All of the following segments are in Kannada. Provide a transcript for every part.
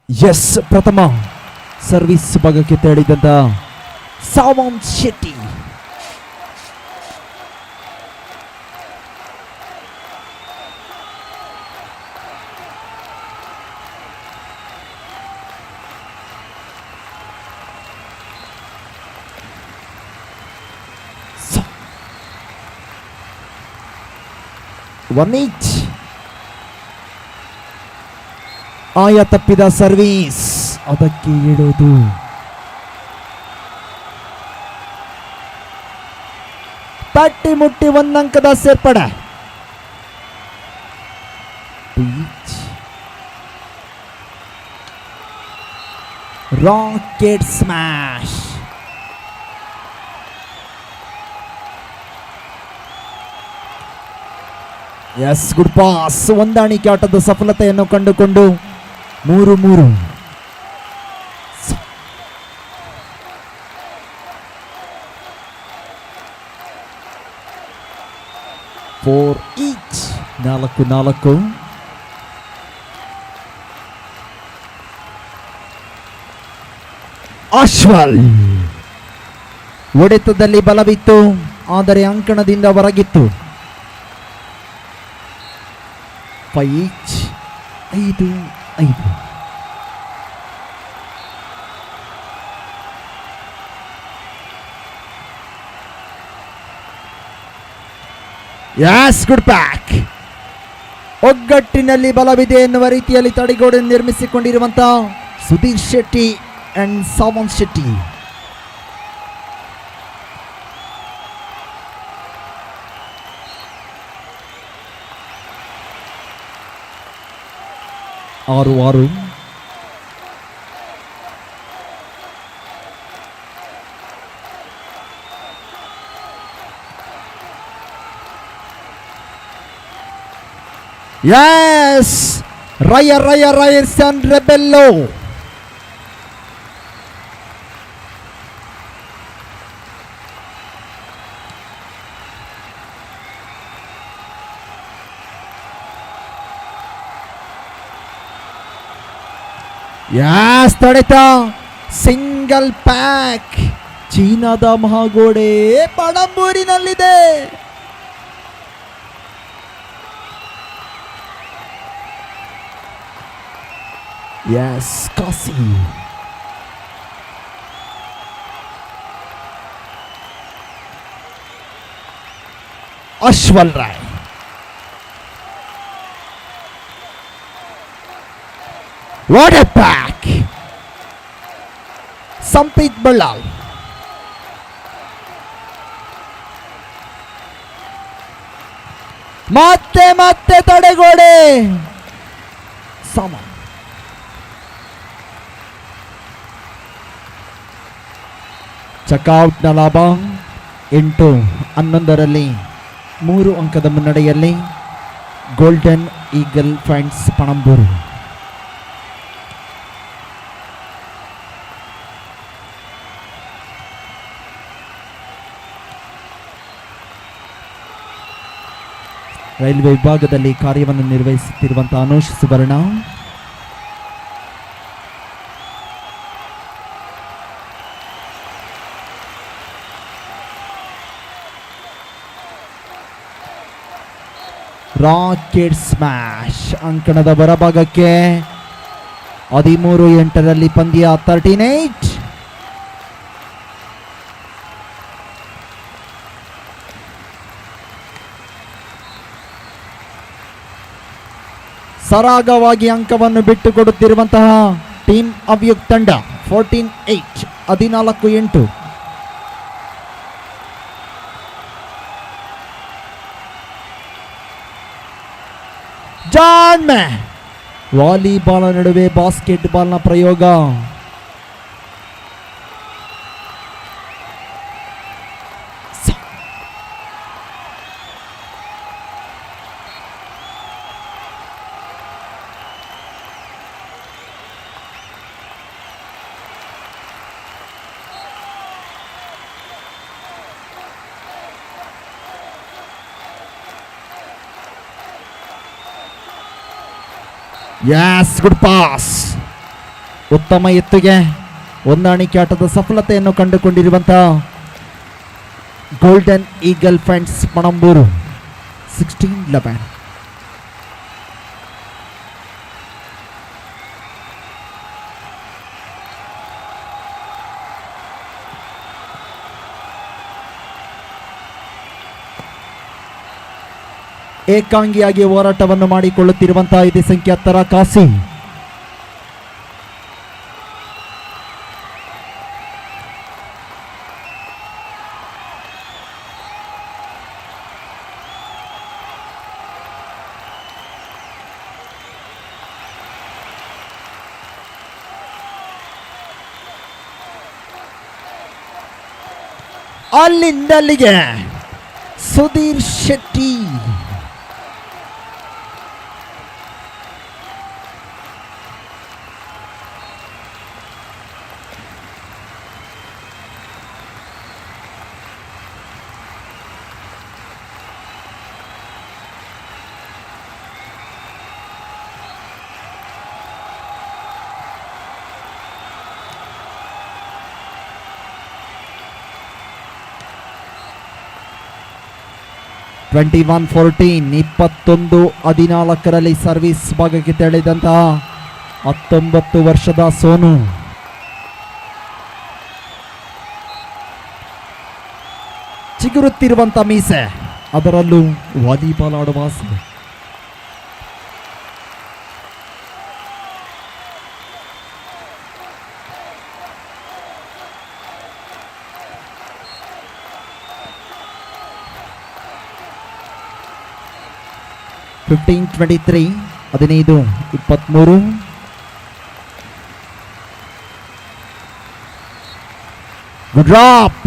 ಎಸ್, ಪ್ರಥಮ ಸರ್ವಿಸ್ ಭಾಗಕ್ಕೆ ತೆರಳಿದಂತ ಸಾವಂತ್ ಶೆಟ್ಟಿ. ಆಯ ತಪ್ಪಿದ ಸರ್ವೀಸ್, ಅದಕ್ಕೆ ಇಡೋದು. ತಟ್ಟಿ ಮುಟ್ಟಿ ಒಂದಂಕದ ಸೇರ್ಪಡೆ. Racket smash. Yes, good pass. ಹೊಂದಾಣಿಕೆ ಆಟದ ಸಫಲತೆಯನ್ನು ಕಂಡುಕೊಂಡು 3-3. Four each, 4-4. ಅಶ್ವಲ್ ಹೊಡೆತದಲ್ಲಿ ಬಲವಿತ್ತು, ಆದರೆ ಅಂಕಣದಿಂದ ಹೊರಗಿತ್ತು. 5-5. Yes, good back. ಒಗ್ಗಟ್ಟಿನಲ್ಲಿ ಬಲವಿದೆ ಎನ್ನುವ ರೀತಿಯಲ್ಲಿ ತಡೆಗೋಡೆ ನಿರ್ಮಿಸಿಕೊಂಡಿರುವಂತಹ ಸುಧೀರ್ ಶೆಟ್ಟಿ ಅಂಡ್ ಸಾವಂತ್ ಶೆಟ್ಟಿ. ಆರು. Yes! Ryerson Rebello. Yes, ತಡೆತ. Single pack. ಚೀನಾದ ಮಹಾಗೋಡೆ ಪಣಂಬೂರಿನಲ್ಲಿದೆ. Yes, Kasi. Ashwal Rai. What a pack. Sampit Ballal. ಮತ್ತೆ ತಡೆಗೋಡೆ. ಸಮ. ಚೆಕ್ಔಟ್ನ ಲಾಭ 8-11 3 ಅಂಕದ ಮುನ್ನಡೆಯಲ್ಲಿ ಗೋಲ್ಡನ್ ಈಗಲ್ ಫ್ಯಾಂಟ್ಸ್ ಪಣಂಬೂರು. ರೈಲ್ವೆ ವಿಭಾಗದಲ್ಲಿ ಕಾರ್ಯವನ್ನು ನಿರ್ವಹಿಸುತ್ತಿರುವಂತಹ ಅನುಷ್ ಸುವರ್ಣ. Rocket smash. ಅಂಕಣದ ಹೊರಭಾಗಕ್ಕೆ 13-8 ಪಂದ್ಯ 13-8. ಸರಾಗವಾಗಿ ಅಂಕವನ್ನು ಬಿಟ್ಟುಕೊಡುತ್ತಿರುವಂತಹ ಟೀಮ್ ಅವ್ಯುಕ್ ತಂಡ 14-8, 14-8. ಜಾನ್ ಮೇ ವಾಲಿಬಾಲ್ ನಡುವೆ ಬಾಸ್ಕೆಟ್ ಬಾಲ್ನ ಪ್ರಯೋಗ. Yes, good pass. ಉತ್ತಮ ಎತ್ತುಗೆ ಹೊಂದಾಣಿಕೆ ಆಟದ ಸಫಲತೆಯನ್ನು ಕಂಡುಕೊಂಡಿರುವಂತಹ ಗೋಲ್ಡನ್ ಈಗಲ್ ಫ್ರೆಂಡ್ಸ್ ಪಣಂಬೂರು 16-11. ಏಕಾಂಗಿಯಾಗಿ ಹೋರಾಟವನ್ನು ಮಾಡಿಕೊಳ್ಳುತ್ತಿರುವಂತಹ ಇದೆ ಸಂಖ್ಯೆ 10 ಕಾಸಿ. ಅಲ್ಲಿಂದಲ್ಲಿಗೆ ಸುಧೀರ್ ಶೆಟ್ಟಿ. ಟ್ವೆಂಟಿ 21-14 ಸರ್ವಿಸ್ ಭಾಗಕ್ಕೆ ತೆರಳಿದಂತಹ 19 ವರ್ಷದ ಸೋನು. ಚಿಗುರುತ್ತಿರುವಂತ ಮೀಸೆ, ಅದರಲ್ಲೂ ವಾಲಿಬಾಲ್ ಆಡುವ ಆಸೆ. ಫಿಫ್ಟೀನ್ 23, 15-23. ಗುಡ್ ಡ್ರಾಪ್,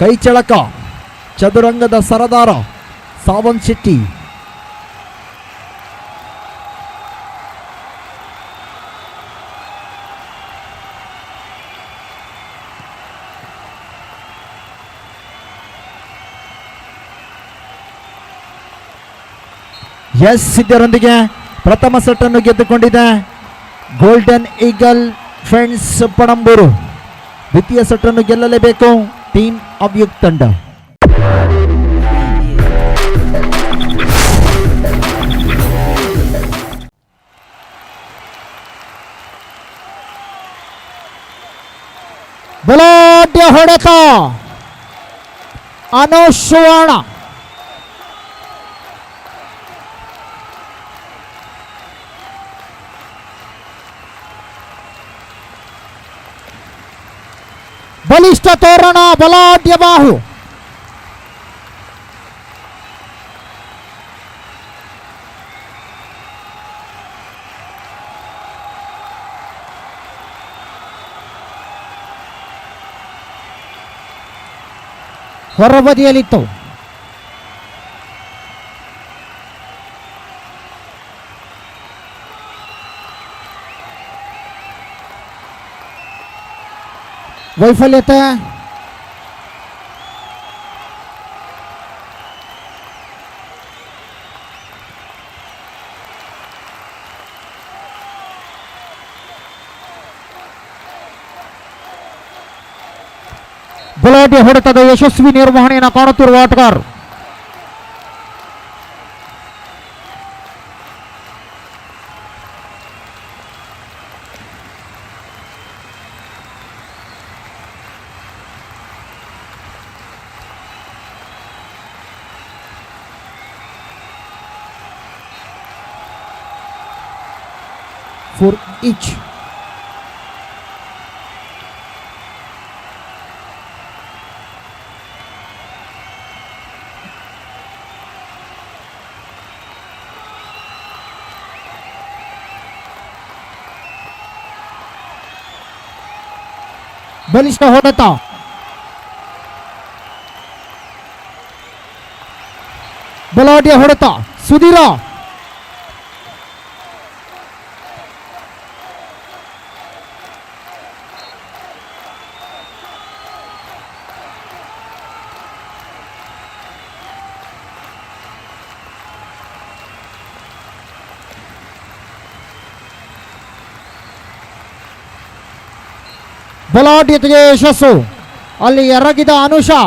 ಕೈ ಚಳಕ, ಚದುರಂಗದ ಸರದಾರ ಸಾವಂತ್ ಶೆಟ್ಟಿ. ಇದರೊಂದಿಗೆ ಪ್ರಥಮ ಸೆಟ್ ಅನ್ನು ಗೆದ್ದುಕೊಂಡಿದೆ ಗೋಲ್ಡನ್ ಈಗಲ್ ಫ್ರೆಂಡ್ಸ್ ಪಣಂಬೂರು. ದ್ವಿತೀಯ ಸೆಟ್ ಅನ್ನು ಗೆಲ್ಲಲೇಬೇಕು ಟೀಮ್ ಅಭಿಯುಕ್ತ ತಂಡ. ಬಲಾಢ್ಯ ಹೊಡೆತ ಅನುಶ್ವಾಣ. ಬಲಿಷ್ಠ ತೋರಣ, ಬಲಾಢ್ಯ ಬಾಹು. ಹೊರಬದಿಯಲ್ಲಿತ್ತು. ವೈಫಲ್ಯತೆ. ಬಲಾಢ್ಯ ಹೊಡೆತದ ಯಶಸ್ವಿ ನಿರ್ವಹಣೆಯನ್ನು ಕಾಣುತ್ತಿರುವ ಆಟಗಾರ for each. ಬಲಿಷ್ಠ ಹೊಡೆತ. ಬಲಾಢ್ಯ ಹೊಡೆತ ಸುಧೀರ. ಬಲಾಢ್ಯತೆಗೆ ಯಶಸ್ಸು. ಅಲ್ಲಿ ಎರಗಿದ ಅನುಷಾ.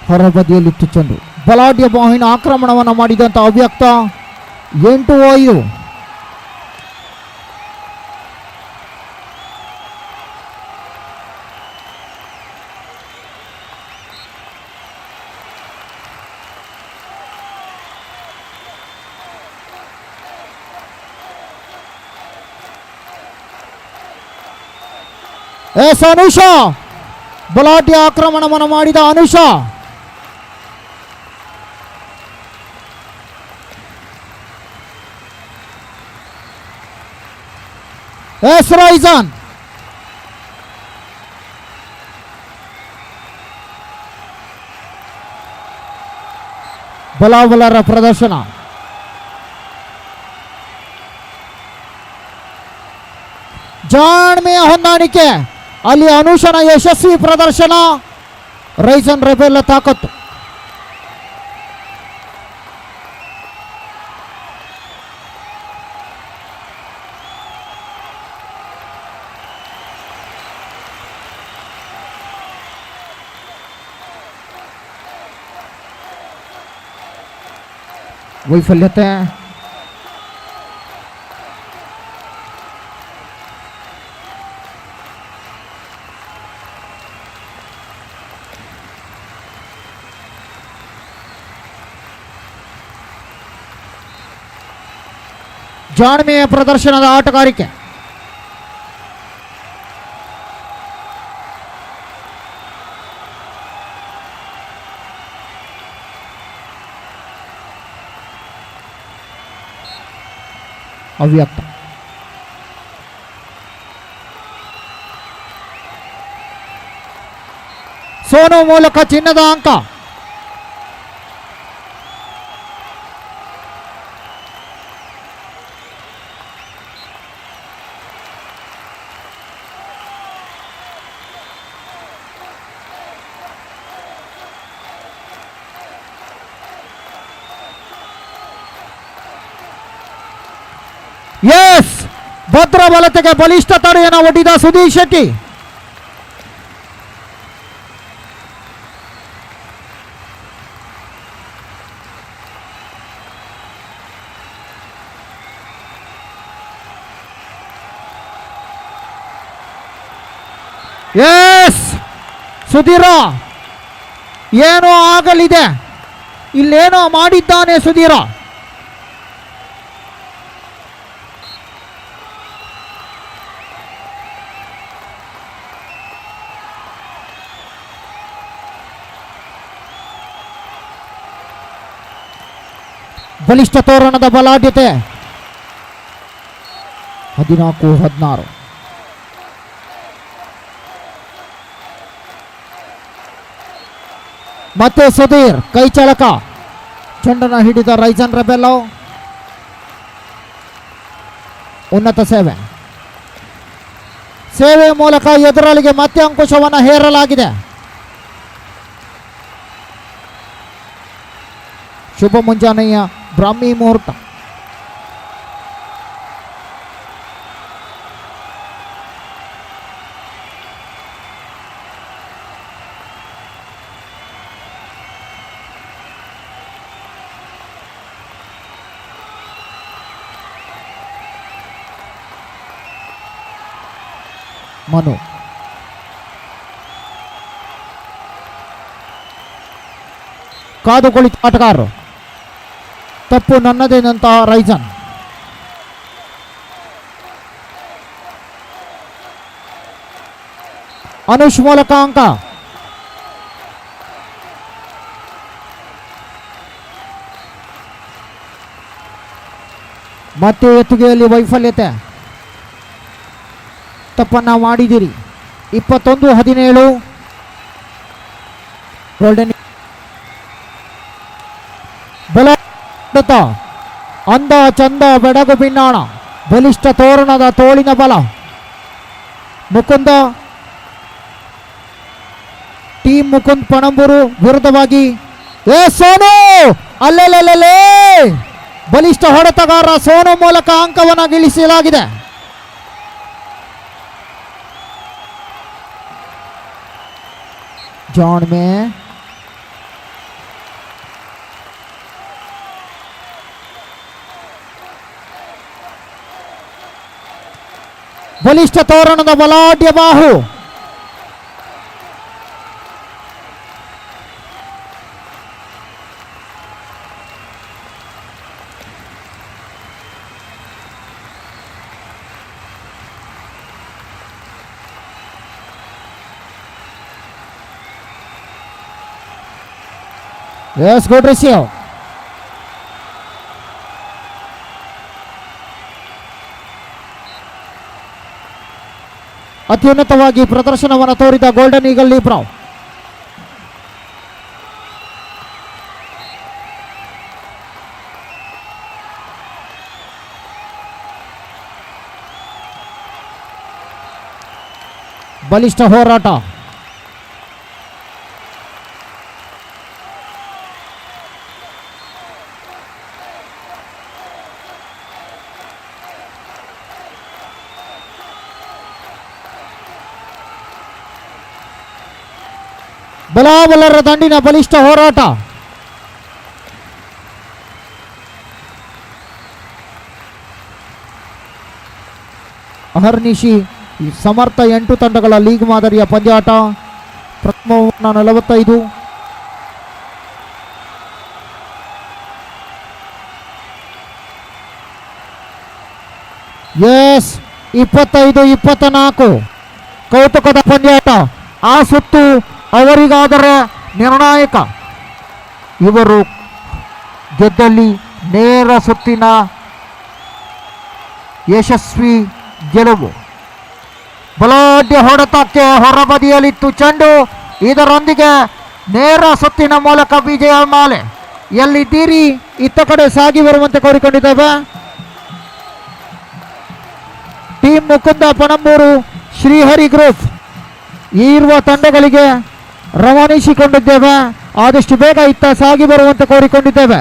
ಹೊರಬದಿಯಲ್ಲಿತ್ತು ಚೆಂಡು. ಬಲಾಢ್ಯ ಬಾಹಿನ ಆಕ್ರಮಣವನ್ನು ಮಾಡಿದಂಥ ಅವ್ಯಕ್ತ 8-5. ಎಸ್ ಅನುಷಾ. ಬಲಾಢ್ಯ ಆಕ್ರಮಣವನ್ನು ಮಾಡಿದ ಅನುಷಾ. ಎಸ್ ರೈಜನ್. ಬಲಾಬಲರ ಪ್ರದರ್ಶನ. ಜಾಣ್ಮೆಯ ಹೊಂದಾಣಿಕೆ. ಅಲ್ಲಿ ಅನುಷನ ಯಶಸ್ವಿ ಪ್ರದರ್ಶನ. ರೈಸನ್ ರೆಬೆಲ್ ತಾಕತ್ತು. ವೈಫಲ್ಯತೆ. ಜಾಣ್ಮೆಯ ಪ್ರದರ್ಶನದ ಆಟಗಾರಿಕೆ. ಅವ್ಯಕ್ತ. ಸೋನು ಮೂಲಕ ಚಿನ್ನದ ಅಂಕ. ಎಸ್, ಭದ್ರ ಬಲತೆಗೆ ಬಲಿಷ್ಠ ತಡೆಯನ್ನು ಒಡ್ಡಿದ ಸುಧೀರ್ ಶೆಟ್ಟಿ. ಎಸ್, ಸುಧೀರ ಏನೋ ಆಗಲಿದೆ. ಇಲ್ಲೇನೋ ಮಾಡಿದ್ದಾನೆ ಸುಧೀರ. ಬಲಿಷ್ಠ ತೋರಣದ ಬಲಾಢ್ಯತೆ. 14-16. ಮತ್ತೆ ಸುಧೀರ್ ಕೈ ಚಳಕ. ಚೆಂಡನ್ನು ಹಿಡಿದ ರೈಸನ್ ರೆಬೆಲ್ಲೋ. ಉನ್ನತ ಸೇವೆ ಮೂಲಕ ಎದುರಾಳಿಗೆ ಮತ್ತೆ ಅಂಕುಶವನ್ನು ಹೇರಲಾಗಿದೆ. ಶುಭ ಮುಂಜಾನೆಯ ಬ್ರಾಹ್ಮಿ ಮುಹೂರ್ತ. ಮನು ಕಾದು ಕುಳಿತ ಆಟಗಾರರು. ತಪ್ಪು ನನ್ನದೇನಂತ ರೈಸನ್. ಅನುಷ್ ಮೂಲಕ ಅಂಕ. ಮತ್ತೆ ಎತ್ತುಗೆಯಲ್ಲಿ ವೈಫಲ್ಯತೆ. ತಪ್ಪನ್ನ ಮಾಡಿದಿರಿ. 21-17. ಗೋಲ್ಡನ್ ಬಲ ಅಂದ ಚಂದ ಬೆಡಗು ಬಿನ್ನಾಣ. ಬಲಿಷ್ಠ ತೋರಣದ ತೋಳಿನ ಬಲ. ಮುಕುಂದ ಟೀಮ್ ಮುಕುಂದ್ ಪಣಂಬೂರು ವಿರುದ್ಧವಾಗಿ ಸೋನು ಅಲ್ಲೆಲ್ಲೇ ಬಲಿಷ್ಠ ಹೊಡೆತಗಾರ ಸೋನು ಮೂಲಕ ಅಂಕವನ್ನು ಗಳಿಸಲಾಗಿದೆ. ಜಾನ್ ಮೇ ಬಲಿಷ್ಠ ತೋರಣದ ಬಲಾಢ್ಯ ಬಾಹು. Yes, good receive. ಅತ್ಯುನ್ನತವಾಗಿ ಪ್ರದರ್ಶನವನ್ನು ತೋರಿದ ಗೋಲ್ಡನ್ ಈಗಲ್ ಲೀಬ್ರಾವ್. ಬಲಿಷ್ಠ ಹೋರಾಟ. ಬಲಾಬಲರ ದಂಡಿನ ಬಲಿಷ್ಠ ಹೋರಾಟ. ಅಹರ್ನಿಶಿ ಸಮರ್ಥ 8 ತಂಡಗಳ ಲೀಗ್ ಮಾದರಿಯ ಪಂದ್ಯಾಟ. ಪ್ರಥಮ 45. ಎಸ್ 25-24 ಕೌತುಕದ ಪಂದ್ಯಾಟ. ಆ ಸುತ್ತು ಅವರಿಗಾದರೆ ನಿರ್ಣಾಯಕ. ಇವರು ಗೆದ್ದಲ್ಲಿ ನೇರ ಸುತ್ತಿನ ಯಶಸ್ವಿ ಗೆಲುವು. ಬಲಾಢ್ಯ ಹೊಡೆತಕ್ಕೆ ಹೊರಬದಿಯಲ್ಲಿತ್ತು ಚೆಂಡು. ಇದರೊಂದಿಗೆ ನೇರ ಸುತ್ತಿನ ಮೂಲಕ ವಿಜಯ ಮಾಲೆ. ಎಲ್ಲಿದ್ದೀರಿ ಇತ್ತ ಕಡೆ ಸಾಗಿ ಬರುವಂತೆ ಕೋರಿಕೊಂಡಿದ್ದೇವೆ. ಟೀಮ್ ಮುಕುಂದ ಪಣಂಬೂರು, ಶ್ರೀಹರಿ ಗ್ರೂಪ್ ಈ ಇರುವ ತಂಡಗಳಿಗೆ ರವಾನಿಸಿಕೊಂಡಿದ್ದೇವೆ. ಆದಷ್ಟು ಬೇಗ ಇತ್ತ ಸಾಗಿ ಬರುವಂತೆ ಕೋರಿಕೊಂಡಿದ್ದೇವೆ.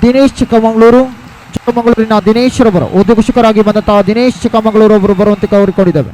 ದಿನೇಶ್ ಚಿಕ್ಕಮಗಳೂರಿನ ದಿನೇಶ್ ರವರು ಉದ್ಘೋಷಕರಾಗಿ ಬಂದಂತಹ ದಿನೇಶ್ ಚಿಕ್ಕಮಗಳೂರು ಅವರು ಬರುವಂತೆ ಕೋರಿಕೊಂಡಿದ್ದೇವೆ.